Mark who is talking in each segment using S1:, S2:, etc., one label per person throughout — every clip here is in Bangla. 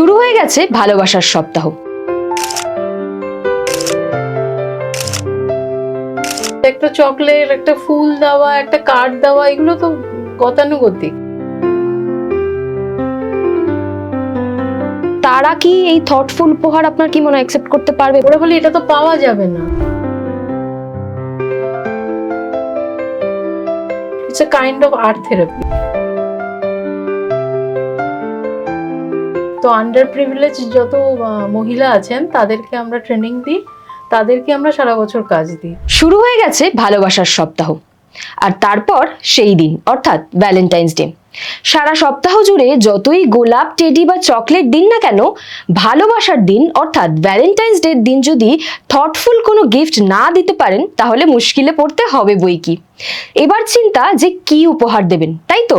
S1: শুরু হয়ে গেছে ভালোবাসার সপ্তাহ।
S2: একটা চকলেট, একটা ফুল দেওয়া, একটা কার্ড দেওয়া, এগুলো তো গতানুগতিক।
S1: তারা কি এই থটফুল উপহার আপনার কি মনে হয় অ্যাকসেপ্ট করতে পারবে?
S2: ওরা বলে এটা তো পাওয়া যাবে না। It's a kind of art therapy. তো আন্ডার প্রিভিলেজ যত মহিলা আছেন তাদেরকে আমরা ট্রেনিং দিই, তাদেরকে আমরা সারা বছর কাজ দিই।
S1: শুরু হয়ে গেছে ভালোবাসার সপ্তাহ, আর তারপর সেই দিন অর্থাৎ ভ্যালেন্টাইন্স ডে। সারা সপ্তাহ জুড়ে যতই গোলাপ, টেডি বা চকলেট দিন না কেন, ভালোবাসার দিন অর্থাৎ ভ্যালেন্টাইন্স ডে দিন যদি থটফুল কোনো গিফট না দিতে পারেন তাহলে মুশকিলে পড়তে হবে বই কি। এবার চিন্তা যে কি উপহার দেবেন, তাই তো?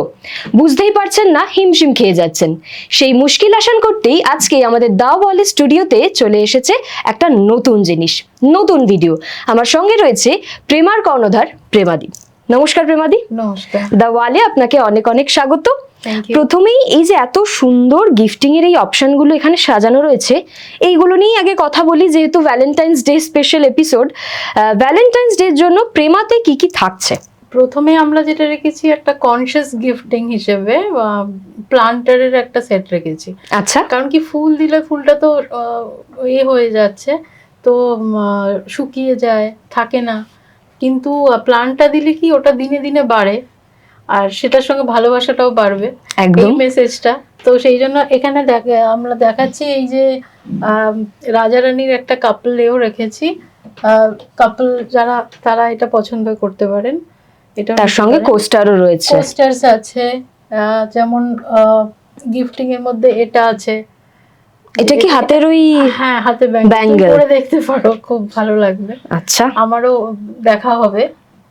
S1: বুঝতেই পারছেন না, হিমশিম খেয়ে যাচ্ছেন। সেই মুশকিল আসান করতেই আজকে আমাদের দাও বলে স্টুডিওতে চলে এসেছে একটা নতুন জিনিস, নতুন ভিডিও। আমার সঙ্গে রয়েছে প্রেমার কর্ণধার প্রেমাদি। নমস্কার প্রেমাদি।
S2: নমস্কার।
S1: দা ওয়ালে আপনাকে অনেক অনেক স্বাগত।
S2: Thank you.
S1: প্রথমেই এই যে এত সুন্দর গিফটিং এর এই অপশনগুলো এখানে সাজানো রয়েছে, এইগুলো নিয়েই আগে কথা বলি, যেহেতু Valentine's day special episode. Valentine's ডের জন্য প্রেমাতে কি কি থাকছে?
S2: প্রথমে আমরা যেটা রেখেছি একটা কনসিয়াস গিফটিং হিসেবে প্লান্টারের একটা সেট রেখেছি।
S1: আচ্ছা,
S2: কারণ কি ফুল দিলে ফুলটা তো হয়ে যাচ্ছে, তো শুকিয়ে যায়, থাকে না। কিন্তু প্লান্টটা দিলে কি ওটা দিনে দিনে বাড়ে, আর সেটার সঙ্গে ভালোবাসাটাও বাড়বে, এই মেসেজটা। তো সেই জন্য এখানে আমরা দেখাচ্ছি এই যে রাজা রানীর একটা কাপলেও রেখেছি। কাপল যারা তারা এটা পছন্দ করতে পারেন। এটা
S1: তার সঙ্গে কোস্টারও রয়েছে।
S2: কোস্টারস আছে, যেমন গিফটিং এর মধ্যে এটা আছে।
S1: এটা কি হাতের ওই?
S2: হ্যাঁ, হাতে ব্যাঙ্গেল পরে দেখতে পারো, খুব ভালো লাগবে।
S1: আচ্ছা,
S2: আমারও দেখা হবে,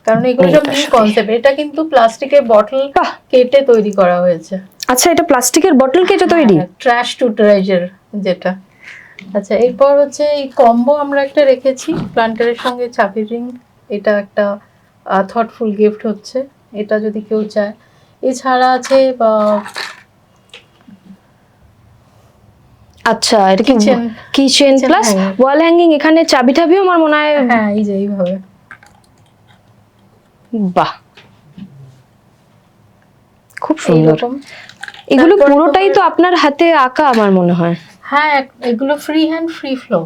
S2: কারণ এগুলো সব নিউ কনসেপ্ট। এটা কিন্তু প্লাস্টিকের বটল কেটে তৈরি করা হয়েছে।
S1: আচ্ছা, এটা প্লাস্টিকের বটল কেটে তৈরি?
S2: ট্র্যাশ টু ট্রেজার যেটা। আচ্ছা, এরপর হচ্ছে এই কম্বো আমরা একটা রেখেছি প্লান্টারের সঙ্গে চাবির রিং। এটা একটা থটফুল গিফট হচ্ছে, এটা যদি কেউ চায়। এছাড়া আছে
S1: আচ্ছা, এটা কি কিচেন প্লাস ওয়াল হ্যাঙ্গিং? এখানে চাবি টাবিও আমার মনে হয়।
S2: হ্যাঁ, এই যে এইভাবে।
S1: বাহ, খুব সুন্দর। এগুলো পুরোটাই তো আপনার হাতে আঁকা আমার মনে হয়।
S2: হ্যাঁ, এগুলো ফ্রি হ্যান্ড ফ্রি ফ্লো।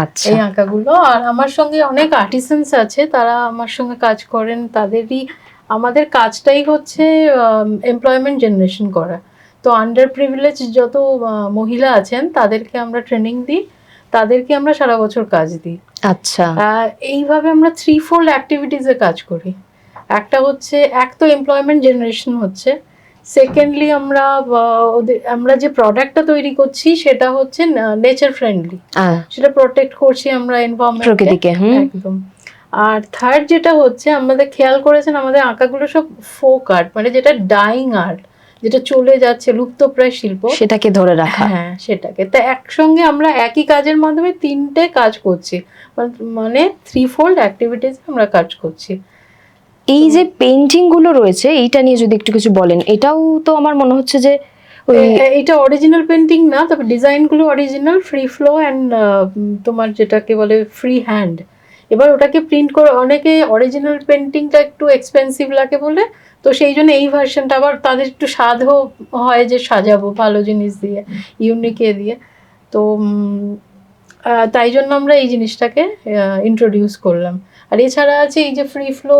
S1: আচ্ছা,
S2: এই আঁকাগুলো। আর আমার সঙ্গে অনেক আর্টিসানস আছে, তারা আমার সঙ্গে কাজ করেন। তাদেরই আমাদের কাজটাই হচ্ছে এমপ্লয়মেন্ট জেনারেশন করা। তো আন্ডার প্রিভিলেজ যত মহিলা আছেন তাদেরকে আমরা ট্রেনিং দিই, তাদেরকে আমরা সারা বছর কাজ দিই।
S1: আচ্ছা,
S2: এইভাবে আমরা 3-4 অ্যাক্টিভিটিসে কাজ করি। একটা হচ্ছে, এক তো এমপ্লয়মেন্ট জেনারেশন হচ্ছে। সেকেন্ডলি আমরা যে প্রোডাক্টটা তৈরি করছি সেটা হচ্ছে নেচার ফ্রেন্ডলি, সেটা প্রোটেক্ট করছি আমরা এনভায়রনমেন্টকে একদম। আর থার্ড যেটা হচ্ছে, আমাদের খেয়াল করেছেন আমাদের আঁকাগুলো সব ফোক আর্ট, মানে যেটা ডাইং আর্ট, যেটা চলে যাচ্ছে, লুপ্তপ্রায় শিল্প,
S1: সেটাকে ধরে রাখা।
S2: হ্যাঁ, সেটাকে। তা একসঙ্গে আমরা একই কাজের মাধ্যমে 3টে কাজ করছি, মানে 3-fold অ্যাক্টিভিটিস আমরা কাজ করছি।
S1: এই যে পেইন্টিং গুলো রয়েছে, এইটা নিয়ে যদি একটু কিছু বলেন। এটাও তো আমার মনে হচ্ছে যে
S2: এটা অরিজিনাল পেন্টিং না, তবে ডিজাইন গুলো অরিজিনাল, ফ্রি ফ্লো অ্যান্ড তোমার যেটাকে বলে ফ্রি হ্যান্ড। এবার ওটাকে প্রিন্ট করে, অনেকে অরিজিনাল পেন্টিংটা একটু এক্সপেন্সিভ লাগে বলে, তো সেই জন্য এই ভার্সনটা আবার তাদের একটু সাধও হয় যে সাজাবো ভালো জিনিস দিয়ে, ইউনিক দিয়ে। তো তাই জন্য আমরা এই জিনিসটাকে ইন্ট্রোডিউস করলাম। আর এছাড়া আছে এই যে free flow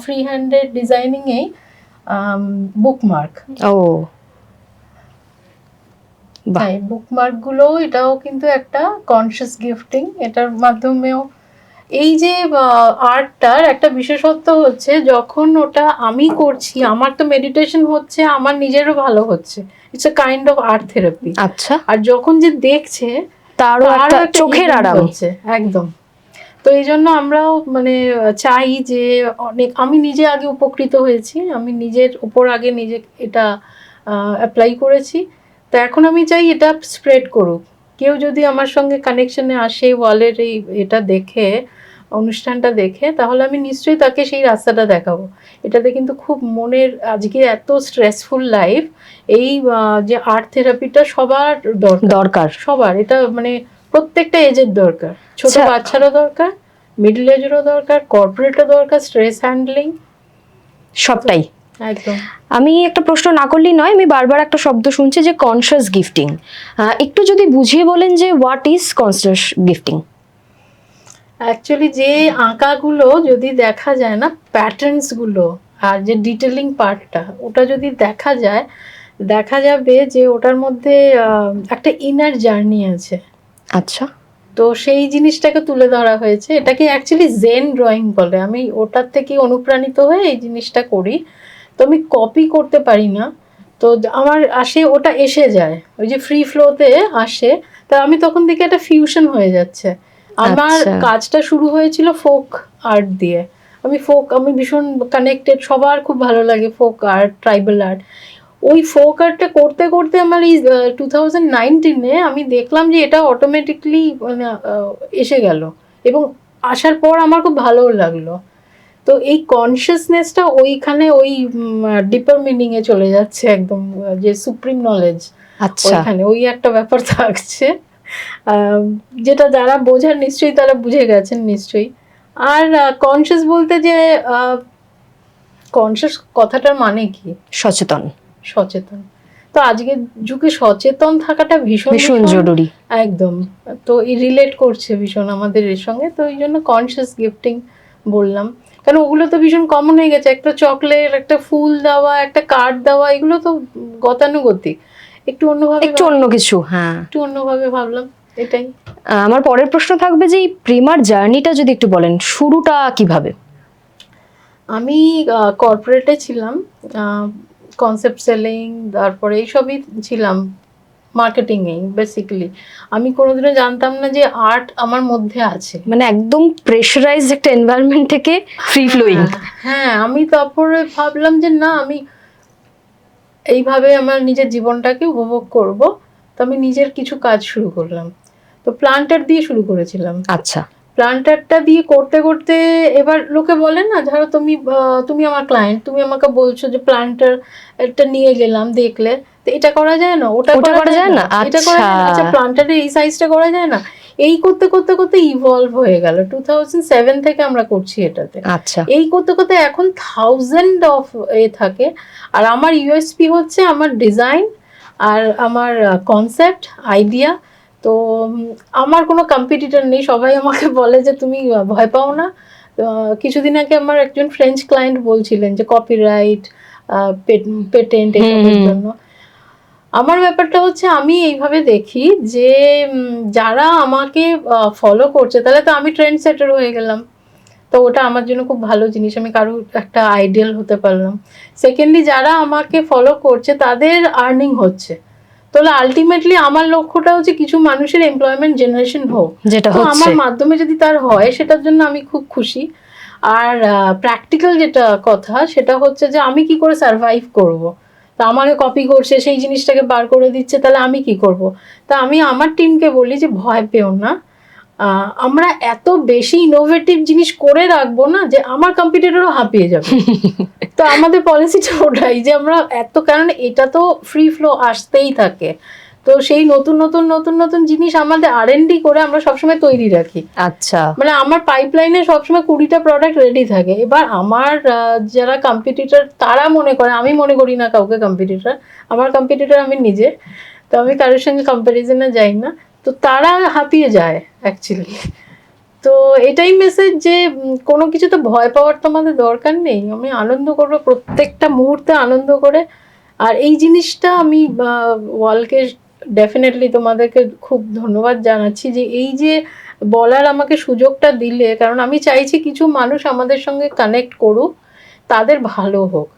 S2: free handed designing এই বুকমার্ক। তাই বুকমার্ক গুলো, এটাও কিন্তু একটা কনসিয়াস গিফটিং। এটার মাধ্যমেও এই যে আর্টটার একটা বিশেষত্ব হচ্ছে, যখন ওটা আমি করছি, আমার তো মেডিটেশন হচ্ছে, আমার নিজেরও ভালো হচ্ছে। It's a kind of art therapy.
S1: আচ্ছা,
S2: আর যখন যে দেখছে
S1: তারও একটা চোখের আরাম
S2: হচ্ছে একদম। তো এই জন্য আমরাও মানে চাই যে আমি নিজে আগে উপকৃত হয়েছি, আমি নিজের উপর আগে নিজে এটা অ্যাপ্লাই করেছি। তো এখন আমি চাই এটা স্প্রেড করুক। কেউ যদি আমার সঙ্গে কানেকশনে আসে, ওয়ালের এটা দেখে অনুষ্ঠানটা দেখে, তাহলে আমি নিশ্চয়ই তাকে সেই রাস্তাটা দেখাবো। এটাতে কিন্তু খুব মনের, আজকে এত স্ট্রেসফুল লাইফ, এই যে আর্ট থেরাপিটা সবার
S1: দরকার।
S2: সবার, এটা মানে প্রত্যেকটা এজের দরকার, ছোট
S1: আচ্ছা।
S2: বাচ্চারও দরকার, মিডল এজেরও দরকার, কর্পোরেটও দরকার, স্ট্রেস হ্যান্ডলিং
S1: সবটাই।
S2: একদম।
S1: আমি একটা প্রশ্ন না করলেই নয়, আমি বারবার একটা শব্দ শুনছি যে কনসিয়াস গিফটিং, একটু যদি বুঝিয়ে বলেন যে what is conscious gifting?
S2: Actually যে আঁকাগুলো যদি দেখা যায় না, প্যাটার্নস গুলো আর যে ডিটেলিং পার্টটা, ওটা যদি দেখা যায়, দেখা যাবে যে ওটার মধ্যে একটা ইনার জার্নি আছে।
S1: আচ্ছা।
S2: তো সেই জিনিসটাকে তুলে ধরা হয়েছে, এটাকে অ্যাকচুয়ালি জেন ড্রয়িং বলে। আমি ওটার থেকে অনুপ্রাণিত হয়ে এই জিনিসটা করি। তো আমি কপি করতে পারি না, তো আমার আসে, ওটা এসে যায়, ওই যে ফ্রি ফ্লোতে আসে। তা আমি তখন থেকে একটা ফিউশন হয়ে যাচ্ছে। আমার
S1: আচ্ছা।
S2: কাজটা শুরু হয়েছিল ফোক আর্ট দিয়ে। আমি ভীষণ কানেক্টেড, সবার খুব ভালো লাগে ফোক আর্ট, ট্রাইবাল আর্ট। ওই ফোক আর্টটা করতে করতে আমার এই 2019-এ আমি দেখলাম যে এটা অটোমেটিকলি মানে এসে গেল, এবং আসার পর আমার খুব ভালোও লাগলো। তো এই কনসিয়াসনেসটা ওইখানে ওই ডিপার মিনিং এ চলে যাচ্ছে একদম, যে সুপ্রিম নলেজ,
S1: আচ্ছা।
S2: ওইখানে ওই একটা ব্যাপার থাকছে, যেটা যারা বোঝার নিশ্চয়ই তারা বুঝে গেছেন নিশ্চয়ই। আর কনসিয়াস বলতে যে কনসিয়াস কথাটার মানে কি?
S1: সচেতন।
S2: সচেতন। তো আজকের যুগে সচেতন থাকাটা ভীষণ
S1: ভীষণ জরুরি।
S2: একদম। তো এই রিলেট করছে ভীষণ আমাদের এর সঙ্গে, তো এই জন্য কনসিয়াস গিফটিং বললাম। কারণ ওগুলো তো ভীষণ কমন হয়ে গেছে, একটা চকলেট, একটা ফুল দেওয়া, একটা কার্ড দেওয়া, এগুলো তো গতানুগতিক। একটু অন্যভাবে
S1: অন্য কিছু, হ্যাঁ।
S2: একটু অন্যভাবে ভাবলাম, এটাই।
S1: আমার পরের প্রশ্ন থাকবে যে এই প্রেমার জার্নিটা যদি একটু বলেন, শুরুটা কিভাবে?
S2: আমি কর্পোরেটে ছিলাম, কনসেপ্ট সেলিং, তারপরে এইসবই ছিলাম, মার্কেটিং এ বেসিক্যালি। আমি কোনোদিনও জানতাম না যে আর্ট আমার মধ্যে আছে।
S1: মানে একদম প্রেশারাইজড একটা এনভায়রনমেন্ট থেকে ফ্রি ফ্লোয়িং।
S2: হ্যাঁ, আমি তারপরে ভাবলাম যে না, আমি এইভাবে আমার নিজের জীবনটাকে উপভোগ করব। তো আমি নিজের কিছু কাজ শুরু করলাম। তো প্লান্টার দিয়ে শুরু করেছিলাম।
S1: আচ্ছা।
S2: প্লান্টারটা দিয়ে করতে করতে এবার লোকে বলে না, ধরো তুমি আমার ক্লায়েন্ট, তুমি আমাকে বলছো যে প্লান্টার একটা নিয়ে গেলাম, দেখলে তো এটা করা যায় না, ওটা করা যায় না, এটা করা যায় না, আচ্ছা প্লান্টারের এই সাইজটা করা যায় না। এই করতে করতে করতে ইভলভ হয়ে গেল। 2007 থেকে আমরা করছি এটাতে।
S1: আচ্ছা।
S2: এই করতে করতে এখন 1000 অফ থাকে। আর আমার ইউএসপি হচ্ছে আমার ডিজাইন আর আমার কনসেপ্ট আইডিয়া। তো আমার কোনো কম্পিটিটর নেই, সবাই আমাকে বলে যে তুমি ভয় পাও না। কিছুদিন আগে আমার একজন ফ্রেঞ্চ ক্লায়েন্ট বলছিলেন যে কপিরাইট, পেটেন্ট এসবের জন্য। আমার ব্যাপারটা হচ্ছে আমি এইভাবে দেখি যে যারা আমাকে ফলো করছে, তাহলে তো আমি ট্রেন্ড সেটার হয়ে গেলাম। তো ওটা আমার জন্য খুব ভালো জিনিস, আমি কারোর একটা আইডিয়াল হতে পারলাম। সেকেন্ডলি, যারা আমাকে ফলো করছে তাদের আর্নিং হচ্ছে, তাহলে আলটিমেটলি আমার লক্ষ্যটা হচ্ছে কিছু মানুষের এমপ্লয়মেন্ট জেনারেশন হোক,
S1: যেটা
S2: তো
S1: হচ্ছে
S2: আমার মাধ্যমে যদি তার হয় সেটার জন্য আমি খুব খুশি। আর প্র্যাকটিক্যাল যেটা কথা, সেটা হচ্ছে যে আমি কি করে সার্ভাইভ করব। তা আমাকে কপি করছে, সেই জিনিসটাকে বার করে দিচ্ছে, তাহলে আমি কি করব। তা আমি আমার টিমকে বলি যে ভয় পেও না, আমরা এত বেশি ইনোভেটিভ জিনিস করে রাখবো না যে আমার কম্পিটিটরও হাঁপিয়ে যাবে। তো আমাদের পলিসিটা ওটাই যে আমরা কারণ এটা তো ফ্রি ফ্লো আসতেই থাকে, তো সেই নতুন নতুন নতুন নতুন জিনিস আমাদের R&D করে আমরা সবসময় তৈরি রাখি।
S1: আচ্ছা।
S2: মানে আমার পাইপলাইনে সবসময় 20টা প্রোডাক্ট রেডি থাকে। এবার আমার যারা কম্পিটিটর, তারা মনে করে, আমি মনে করি না কাউকে কম্পিটিটর, আমার কম্পিটিটর আমি নিজে। তো আমি কারোর সঙ্গে কম্প্যারিজনে যাই না, তো তারা হাঁপিয়ে যায় অ্যাকচুয়ালি। তো এটাই মেসেজ যে কোনো কিছু তো ভয় পাওয়ার তো আমাদের দরকার নেই, আমি আনন্দ করবো প্রত্যেকটা মুহূর্তে, আনন্দ করে। আর এই জিনিসটা আমি ওয়ালকে ডেফিনেটলি তোমাদেরকে খুব ধন্যবাদ জানাচ্ছি যে এই যে বলার আমাকে সুযোগটা দিলে, কারণ আমি চাইছি কিছু মানুষ আমাদের সঙ্গে কানেক্ট করুক, তাদের ভালো হোক।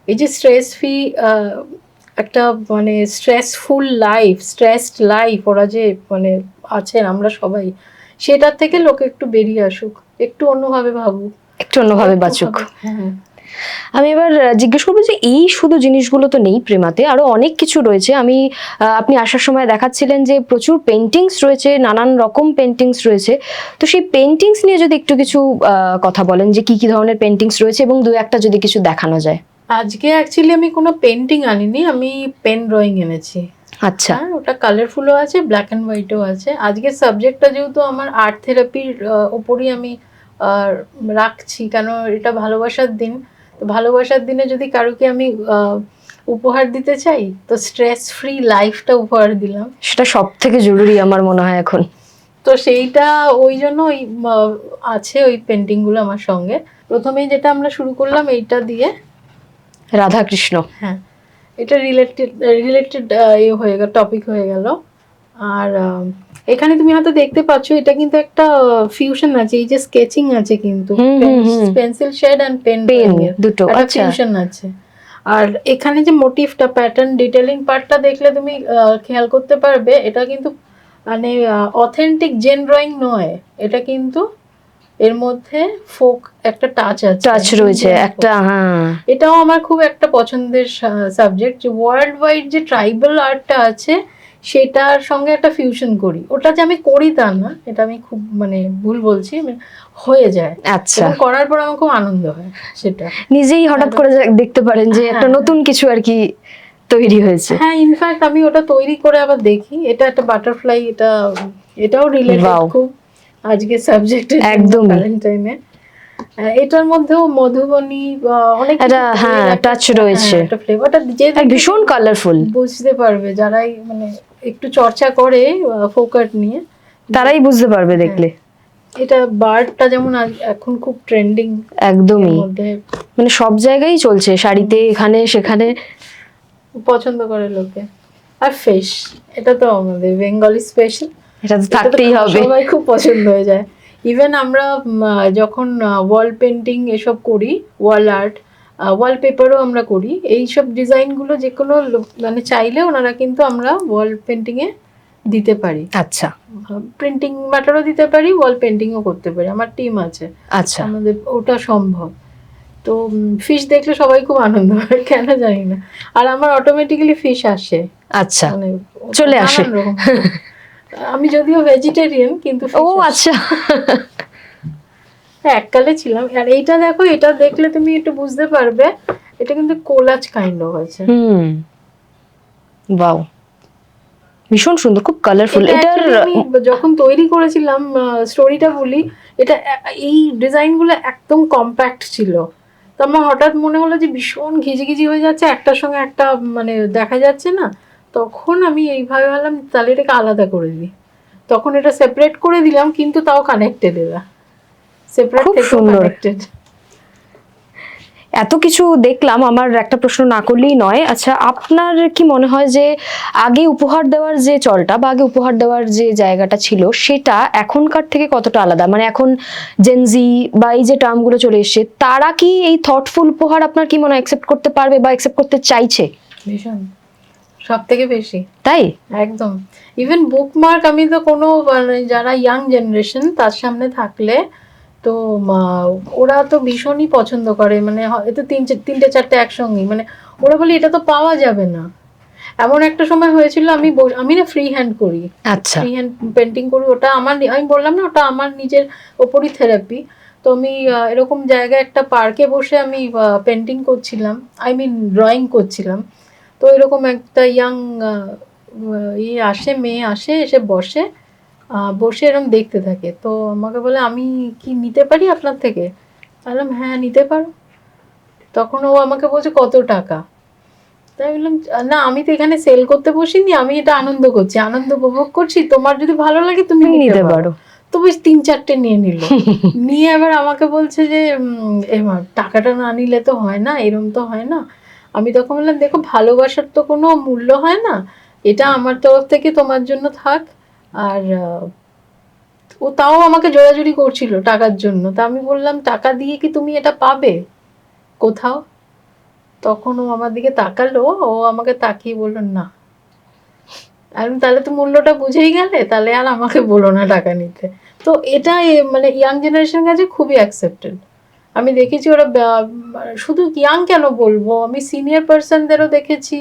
S2: এই যে স্ট্রেস ফ্রি একটা মানে স্ট্রেসফুল লাইফ, স্ট্রেসড লাইফ ওরা যে মানে আছেন আমরা সবাই, সেটার থেকে লোকে একটু বেরিয়ে আসুক, একটু অন্যভাবে ভাবুক,
S1: একটু অন্যভাবে বাঁচুক।
S2: হ্যাঁ।
S1: আমি এবার জিজ্ঞেস করবো যে এই শুধু জিনিসগুলো তো নেই প্রেমাতে, আরো অনেক কিছু রয়েছে। আপনি আসার সময় দেখাচ্ছিলেন যে প্রচুর পেন্টিংস রয়েছে, নানান রকম পেন্টিংস রয়েছে। তো সেই পেন্টিংস নিয়ে যদি একটু কিছু কথা বলেন যে কি কি ধরনের পেন্টিংস রয়েছে এবং দু একটা যদি কিছু দেখানো যায়।
S2: আজকে অ্যাকচুয়ালি আমি কোনো পেন্টিং আনিনি, আমি পেন ড্রয়িং এনেছি।
S1: আচ্ছা।
S2: হ্যাঁ, ওটা কালারফুলও আছে, ব্ল্যাক অ্যান্ড হোয়াইটও আছে। আজকের সাবজেক্টটা যেহেতু আমার আর্ট থেরাপির ওপরই আমি রাখছি, কেন এটা ভালোবাসার দিন। তো ভালোবাসার দিনে যদি কারোকে আমি উপহার দিতে চাই, তো স্ট্রেস ফ্রি লাইফটা উপহার দিলাম।
S1: সেটা সব থেকে জরুরি আমার মনে হয় এখন।
S2: তো সেইটা ওই জন্য ওই আছে ওই পেন্টিংগুলো আমার সঙ্গে। প্রথমেই যেটা আমরা শুরু করলাম এইটা দিয়ে,
S1: রাধাকৃষ্ণ।
S2: হ্যাঁ, এটা রিলেটেড হয়ে গেল, টপিক হয়ে গেল। আর এখানে তুমি হয়তো দেখতে পাচ্ছ এটা কিন্তু একটা ফিউশন আছে, এই যে স্কেচিং আছে কিন্তু পেন্সিল শেড অ্যান্ড পেন
S1: দুটো
S2: একটা ফিউশন আছে। আর এখানে যে মোটিভটা, প্যাটার্ন, ডিটেলিং পার্টটা দেখলে তুমি খেয়াল করতে পারবে এটা কিন্তু মানে অথেন্টিক জেন ড্রয়িং নয়, এটা কিন্তু এর মধ্যে ফোক একটা টাচ
S1: রয়েছে একটা। হ্যাঁ,
S2: এটাও আমার খুব একটা পছন্দের সাবজেক্ট, যে ওয়ার্ল্ড ওয়াইড যে ট্রাইবাল আর্টটা আছে সেটার সঙ্গে একটা ফিউশন করি। ওটা যে আমি করি তা না, এটা আমি খুব মানে ভুল বলছি, হয়ে যায়।
S1: আচ্ছা।
S2: করার পর আমার খুব আনন্দ হয়, সেটা
S1: নিজেই হঠাৎ করে দেখতে পারেন যে একটা নতুন কিছু আর কি তৈরি হয়েছে।
S2: হ্যাঁ, ইনফ্যাক্ট আমি ওটা তৈরি করে আবার দেখি, এটা একটা বাটারফ্লাই, এটাও রিলেটেড খুব আজকে সাবজেক্টে, একদম ভ্যালেন্টাইনে। এটার মধ্যেও মধুবনী অনেক
S1: টাচ রয়েছে,
S2: একটা ফ্লেভারটা যে
S1: ভীষণ কালারফুল,
S2: বুঝতে পারবে যারাই মানে একটু চর্চা করে ফোক আর্ট নিয়ে,
S1: তারাই বুঝতে পারবে দেখলে।
S2: এটা বার্ডটা যেমন এখন খুব ট্রেন্ডিং,
S1: একদমই, মানে সব জায়গায় চলছে, শাড়িতে এখানে সেখানে
S2: পছন্দ করে লোকে। আর ফিশ, এটা তো আমাদের বেঙ্গলি স্পেশাল,
S1: এটা তো থাকতেই হবে,
S2: সবাই খুব পছন্দ হয়ে যায়। ইভেন আমরা যখন ওয়াল পেন্টিং এসব করি, ওয়াল আর্ট, ওয়ালপেপারও আমরা করি, এইসব ডিজাইনগুলো যে কোনো মানে চাইলে ওনারা কিন্তু আমরা ওয়াল পেন্টিংয়ে দিতে পারি।
S1: আচ্ছা,
S2: প্রিন্টিং ম্যাটারও দিতে পারি, ওয়াল পেন্টিংও করতে পারি, আমার টিম আছে।
S1: আচ্ছা,
S2: আমাদের ওটা সম্ভব। তো ফিশ দেখলে সবাই খুব আনন্দ হয়, কেন জানি না। আর আমার অটোমেটিক্যালি ফিশ আসে।
S1: আচ্ছা,
S2: মানে
S1: চলে আসে।
S2: আমি যদিও ভেজিটেরিয়ান, কিন্তু
S1: ও আচ্ছা,
S2: এককালে ছিলাম। আর এইটা দেখো, এটা দেখলে তুমি একটু বুঝতে পারবে, এটা কিন্তু কোলাজ কাইন্ড অফ আছে।
S1: ওয়াও, ভীষণ সুন্দর, খুব কালারফুল। এটার
S2: যখন তৈরি করেছিলাম, স্টোরিটা বলি, এটা এই ডিজাইনগুলো একদম কম্প্যাক্ট ছিল। তো আমার হঠাৎ মনে হলো যে ভীষণ ঘিজিঘিজি হয়ে যাচ্ছে, একটার সঙ্গে একটা মানে দেখা যাচ্ছে না। তখন আমি এইভাবে ভাবলাম তাহলে এটাকে আলাদা করে দিই, তখন এটা সেপারেট করে দিলাম, কিন্তু তাও কানেক্টেড, এরা সেপারেট থেকেও কানেক্টেড।
S1: এত কিছু দেখলাম, আমার একটা প্রশ্ন না করলেই নয়। আচ্ছা, আপনার কি মনে হয় যে আগে উপহার দেওয়ার যে চলটা বা আগে উপহার দেওয়ার যে জায়গাটা ছিল সেটা এখনকার থেকে কতটা আলাদা? মানে এখন জেনজি বা এই যে টার্মগুলো চলে এসছে, তারা কি এই থটফুল উপহার আপনার কি মনে হয় অ্যাকসেপ্ট করতে পারবে বা অ্যাকসেপ্ট করতে চাইছে?
S2: ভীষণ, সব থেকে বেশি,
S1: তাই
S2: একদম। ইভেন বুকমার্ক, আমি তো কোনো মানে যারা ইয়াং জেনারেশন তার সামনে থাকলে তো ওরা তো ভীষণই পছন্দ করে, মানে হয়তো তিনটে চারটে একসঙ্গেই, মানে ওরা বলে এটা তো পাওয়া যাবে না। এমন একটা সময় হয়েছিল, আমি না ফ্রি হ্যান্ড করি,
S1: আচ্ছা,
S2: ফ্রি হ্যান্ড পেন্টিং করি। ওটা আমার, আমি বললাম না, ওটা আমার নিজের ওপরই থেরাপি। তো আমি এরকম জায়গায় একটা পার্কে বসে আমি পেন্টিং করছিলাম, আই মিন ড্রয়িং করছিলাম। তো এরকম একটা ইয়াং মেয়ে আসে, এসে বসে এরকম দেখতে থাকে। তো আমাকে বলে আমি কি নিতে পারি আপনার থেকে? বললাম হ্যাঁ নিতে পারো। তখন ও আমাকে বলছে কত টাকা? তাই বললাম না, আমি তো এখানে সেল করতে বসিনি, আমি এটা আনন্দ করছি, আনন্দ উপভোগ করছি, তোমার যদি ভালো লাগে তুমি নিতে পারো। তো বেশ 3-4টে নিয়ে নিল। নিয়ে আবার আমাকে বলছে যে টাকাটা না নিলে তো হয় না, এরম তো হয় না। আমি তখন বললাম দেখো, ভালোবাসার তো কোনো মূল্য হয় না, এটা আমার তরফ থেকে তোমার জন্য থাক। আর ও তাও আমাকে জোরাজুরি করছিল টাকার জন্য। তা আমি বললাম টাকা দিয়ে কি তুমি এটা পাবে কোথাও? তখন ও আমার দিকে তাকালো, ও আমাকে তাকিয়ে বললো না। আমি তাহলে তো মূল্যটা বুঝেই গেলে, তাহলে আর আমাকে বলো না টাকা নিতে। তো এটা মানে ইয়াং জেনারেশন কাছে খুবই অ্যাকসেপ্টেড, আমি দেখেছি ওরা শুধু ইয়াং কেন বলবো, আমি সিনিয়র পার্সনদেরও দেখেছি,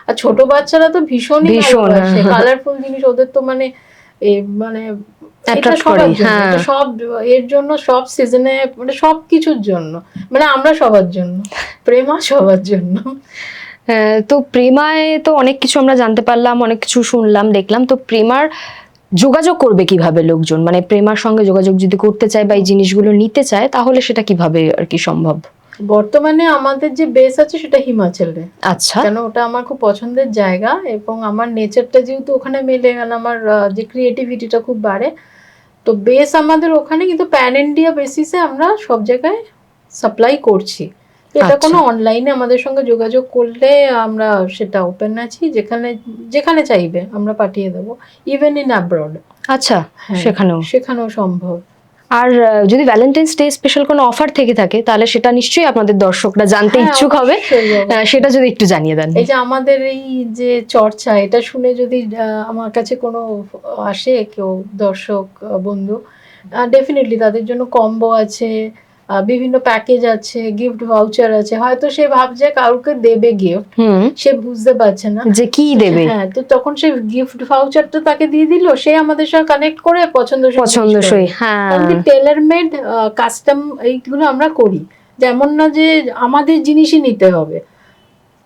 S2: আর ছোট বাচ্চারা তো ভীষণই
S1: ভীষণ,
S2: ভালোবাসে
S1: হ্যাঁ।
S2: কালারফুল জিনিস, ওদের তো মানে মানে এটা
S1: Attract
S2: সবার
S1: করে,
S2: জন্য,
S1: হ্যাঁ।
S2: এটা সব এর জন্য, সব সিজনে, মানে সব কিছুর জন্য, মানে আমরা সবার জন্য, প্রেমা সবার জন্য।
S1: তো প্রেমায় তো অনেক কিছু আমরা জানতে পারলাম, অনেক কিছু শুনলাম, দেখলাম। তো প্রেমার যোগাযোগ করবে কিভাবে লোকজন, মানে প্রেমার সঙ্গে যোগাযোগ যদি করতে চায় বা এই জিনিসগুলো নিতে চায়, তাহলে সেটা কিভাবে আর কি সম্ভব?
S2: বর্তমানে আমাদের যে বেস আছে সেটা হিমাচলে,
S1: আচ্ছা,
S2: কেন ওটা আমার খুব পছন্দের জায়গা, এবং আমার নেচারটা যেহেতু ওখানে মেলে, আর আমার যে ক্রিয়েটিভিটিটা খুব বাড়ে, তো বেস আমাদের ওখানে, কিন্তু প্যান ইন্ডিয়া বেসিসে আমরা সব জায়গায় সাপ্লাই করছি। তো এটা
S1: আচ্ছা।
S2: কোনো অনলাইনে আমাদের সঙ্গে যোগাযোগ করলে আমরা সেটা ওপেন আছি, যেখানে যেখানে চাইবে আমরা পাঠিয়ে দেবো, ইভেন ইন অ্যাব্রড।
S1: আচ্ছা,
S2: হ্যাঁ,
S1: সেখানেও।
S2: সেখানেও সম্ভব।
S1: আর যদি ভ্যালেন্টাইন্স ডে স্পেশাল কোনো অফার থেকে থাকে, তাহলে সেটা নিশ্চয়ই আপনাদের দর্শকরা জানতে
S2: হ্যাঁ,
S1: ইচ্ছুক হবে।
S2: অবশ্যই, অবশ্যই।
S1: সেটা যদি একটু জানিয়ে দেন।
S2: এই যে আমাদের এই যে চর্চা, এটা শুনে যদি আমার কাছে কোনো আসে কেউ দর্শক বন্ধু, ডেফিনেটলি তাদের জন্য কম্বো আছে, বিভিন্ন প্যাকেজ আছে, গিফট ভাউচার আছে। হয়তো সে ভাবছে কাউকে দেবে গিফট,
S1: হুম,
S2: সে বুঝতে পারছে না
S1: যে কি দেবে।
S2: হ্যাঁ, তো তখন সে গিফট ভাউচারটা তাকে দিয়ে দিল, সে আমাদের সঙ্গে কানেক্ট করে
S1: পছন্দসই, হ্যাঁ।
S2: টেলার মেড কাস্টম এইগুলো আমরা করি। যেমন না যে আমাদের জিনিসই নিতে হবে,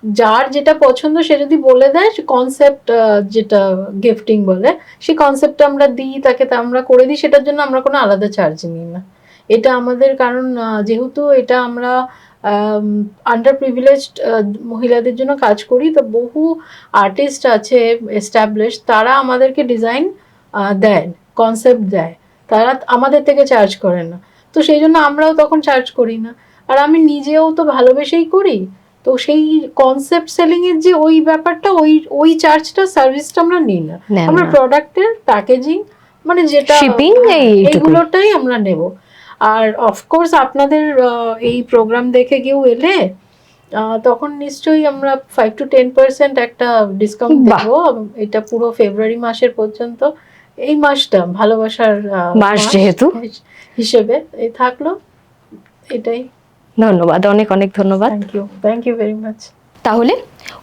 S2: যার যেটা পছন্দ সে যদি বলে দেয়, কনসেপ্ট যেটা গিফটিং বলে, সেই কনসেপ্টটা আমরা দিই তাকে, তা আমরা করে দিই, সেটার জন্য আমরা কোনো আলাদা চার্জ নিই না। এটা আমাদের, কারণ যেহেতু এটা আমরা আন্ডার প্রিভিলেজড মহিলাদের জন্য কাজ করি, তো বহু আর্টিস্ট আছে এস্টাবলিশ, তারা আমাদেরকে ডিজাইন দেয়, কনসেপ্ট দেয়, তারা আমাদের থেকে চার্জ করে না, তো সেই জন্য আমরাও তখন চার্জ করি না। আর আমি নিজেও তো ভালোবেসেই করি, তো সেই কনসেপ্ট সেলিং এর যে ওই ব্যাপারটা, ওই চার্জটা, সার্ভিসটা আমরা নিই না।
S1: নেন
S2: আমরা
S1: না।
S2: প্রোডাক্টের প্যাকেজিং, মানে যেটা
S1: Shipping, এইটুকুই।
S2: এইগুলোটাই আমরা নেব। আর অফকোর্স আপনাদের এই প্রোগ্রাম দেখে কেউ এলে তখন নিশ্চয়ই আমরা 5 to 10% একটা ডিসকাউন্ট
S1: বাহ।
S2: দেবো। এটা পুরো ফেব্রুয়ারি মাসের পর্যন্ত, এই মাসটা ভালোবাসার
S1: মাস যেহেতু।
S2: হিসেবে এই থাকলো, এটাই।
S1: ধন্যবাদ, অনেক অনেক ধন্যবাদ।
S2: Thank you very much.
S1: তাহলে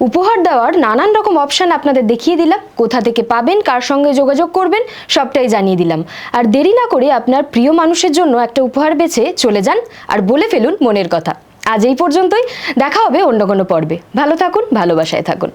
S1: উপহার দেওয়ার নানান রকম অপশন আপনাদের দেখিয়ে দিলাম, কোথা থেকে পাবেন, কার সঙ্গে যোগাযোগ করবেন, সবটাই জানিয়ে দিলাম। আর দেরি না করে আপনার প্রিয় মানুষের জন্য একটা উপহার বেছে চলে যান আর বলে ফেলুন মনের কথা। আজ এই পর্যন্তই, দেখা হবে অন্য কোনো পর্বে। ভালো থাকুন, ভালোবাসায় থাকুন।